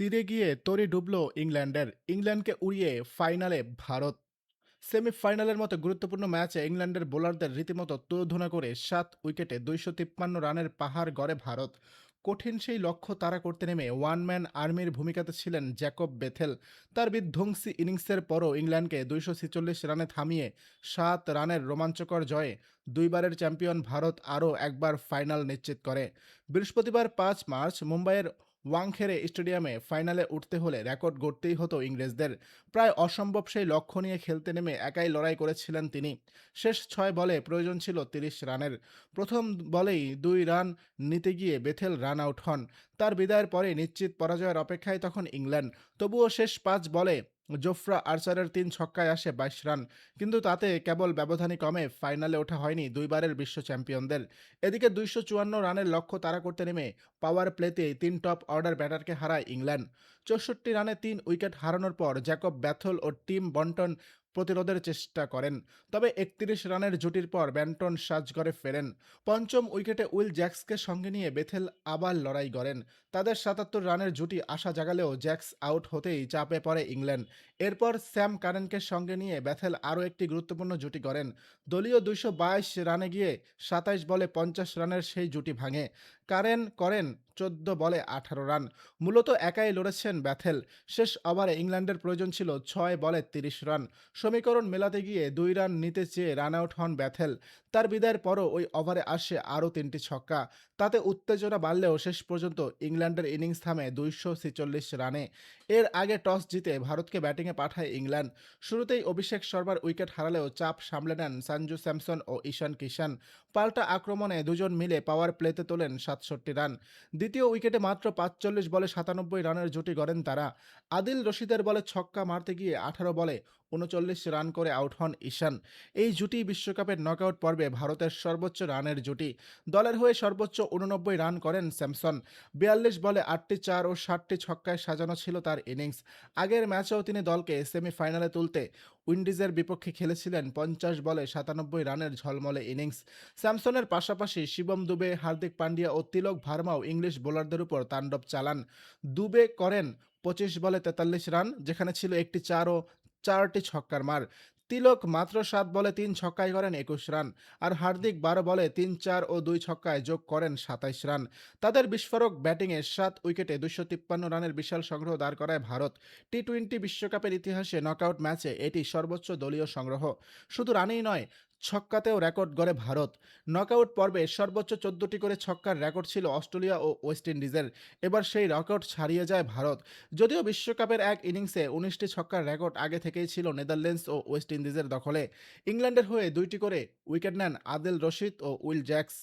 তীরে গিয়ে তরি ডুবল ইংল্যান্ডের। ইংল্যান্ডকে উড়িয়ে ফাইনালে ভারত। সেমিফাইনালের মতো গুরুত্বপূর্ণ ম্যাচে ইংল্যান্ডের বোলারদের রীতিমতো তুলোধনা করে 7 উইকেটে 253 রানের পাহাড় গড়ে ভারত। কঠিন সেই লক্ষ্য তাড়া করতে নেমে ওয়ান ম্যান আর্মির ভূমিকাতে ছিলেন জ্যাকব বেথেল। তার বিধ্বংসী ইনিংসের পরও ইংল্যান্ডকে 246 রানে থামিয়ে 7 রানের রোমাঞ্চকর জয়ে দুইবারের চ্যাম্পিয়ন ভারত আরও একবার ফাইনাল নিশ্চিত করে। বৃহস্পতিবার 5 মার্চ মুম্বাইয়ের ওয়াংখেড়ে স্টেডিয়ামে ফাইনালে উঠতে হলে রেকর্ড গড়তেই হতো ইংরেজদের। প্রায় অসম্ভব সেই লক্ষ্য নিয়ে খেলতে নেমে একাই লড়াই করেছিলেন তিনি। শেষ 6 বলে প্রয়োজন ছিল 30 রানের। প্রথম বলেই 2 রান নিতে গিয়ে বেথেল রান আউট হন। তার বিদায়ের পরে নিশ্চিত পরাজয়ের অপেক্ষায় তখন ইংল্যান্ড। তবুও শেষ 5 বলে জোফরা আর্চারের 3 ছক্কায় আসে 22 রান। কিন্তু তাতে কেবল ব্যবধানই কমে ফাইনালে ওঠা হয়নি দুইবারের বিশ্ব চ্যাম্পিয়নদের। এদিকে 254 রানের লক্ষ্য তাড়া করতে নেমে পাওয়ার প্লেতে 3 টপ অর্ডার ব্যাটারকে হারায় ইংল্যান্ড। 64 রানে 3 উইকেট হারানোর পর জ্যাকব ব্যাথল ও টিম বন্টন প্রতিরোধের চেষ্টা করেন। তবে 31 রানের জুটির পর ব্যান্টন সাজঘরে ফেরেন। পঞ্চম উইকেটে উইল জ্যাক্সকে সঙ্গে নিয়ে বেথেল আবার লড়াই করেন। তাদের 77 রানের জুটি আশা জাগালেও জ্যাক্স আউট হতেই চাপে পড়ে ইংল্যান্ড। এরপর স্যাম কারেনকে সঙ্গে নিয়ে বেথেল আরও একটি গুরুত্বপূর্ণ জুটি করেন। দলীয় 222 রানে গিয়ে 27 বলে 50 রানের সেই জুটি ভাঙে। কারেন করেন 14 বলে 18 রান। মূলত একাই লড়েছেন ব্যাথেল। শেষ ওভারে ইংল্যান্ডের প্রয়োজন ছিল 6 বলে 30 রান। সমীকরণ মেলাতে গিয়ে 2 রান নিতে চেয়ে রান আউট হন ব্যাথেল। তার বিদায়ের পরও ওই ওভারে আসে আরও 3টি ছক্কা। তাতে উত্তেজনা বাড়লেও শেষ পর্যন্ত ইংল্যান্ডের ইনিংস থামে 246 রানে। এর আগে টস জিতে ভারতকে ব্যাটিংয়ে পাঠায় ইংল্যান্ড। শুরুতেই অভিষেক শর্মার উইকেট হারালেও চাপ সামলে নেন সঞ্জু স্যামসন ও ঈশান কিষান। পাল্টা আক্রমণে দুজন মিলে পাওয়ার প্লেতে তোলেন 67 রান। দ্বিতীয় উইকেটে মাত্র 45 বলে 97 রানের জুটি গড়েন তারা। আদিল রশিদের বলে ছক্কা মারতে গিয়ে 18 বলে 39 রান করে আউট হন ঈশান। এই জুটি বিশ্বকাপের নকআউট পর্বে ভারতের সর্বোচ্চ রানের জুটি। দলের হয়ে সর্বোচ্চ 89 রান করেন স্যামসন। 42 বলে 8টি চার ও 60টি ছক্কায় সাজানো ছিল তার ইনিংস। আগের ম্যাচেও তিনি দলকে সেমিফাইনালে তুলতে উইন্ডিজের বিপক্ষে খেলেছিলেন 50 বলে 97 রানের ঝলমলে ইনিংস। স্যামসনের পাশাপাশি শিবম দুবে, হার্দিক পান্ডিয়া ও তিলক ভার্মাও ইংলিশ বোলারদের উপর তাণ্ডব চালান। দুবে করেন 25 বলে 43 রান, যেখানে ছিল একটি চার ও 4টি ছক্কার মার। তিলক মাত্র 7 বলে 3 ছক্কায় করেন 21 রান। আর হার্দিক 12 বলে 3 চার ও 2 ছক্কায় যোগ করেন 27 রান। তাদের বিস্ফোরক ব্যাটিংয়ে 7 উইকেটে 253 রানের বিশাল সংগ্রহ দাঁড় করায় ভারত। টি-20 বিশ্বকাপের ইতিহাসে নকআউট ম্যাচে এটি সর্বোচ্চ দলীয় সংগ্রহ। শুধু রানেই নয়, ছক্কাতেও রেকর্ড গড়ে ভারত। নকআউট পর্বে সর্বোচ্চ 14টি করে ছক্কার রেকর্ড ছিল অস্ট্রেলিয়া ও ওয়েস্ট ইন্ডিজের। এবার সেই রেকর্ড ছাড়িয়ে যায় ভারত। যদিও বিশ্বকাপের এক ইনিংসে 19টি ছক্কার রেকর্ড আগে থেকেই ছিল নেদারল্যান্ডস ও ওয়েস্ট ইন্ডিজের দখলে। ইংল্যান্ডের হয়ে 2টি করে উইকেট নেন আদিল রশিদ ও উইল জ্যাক্স।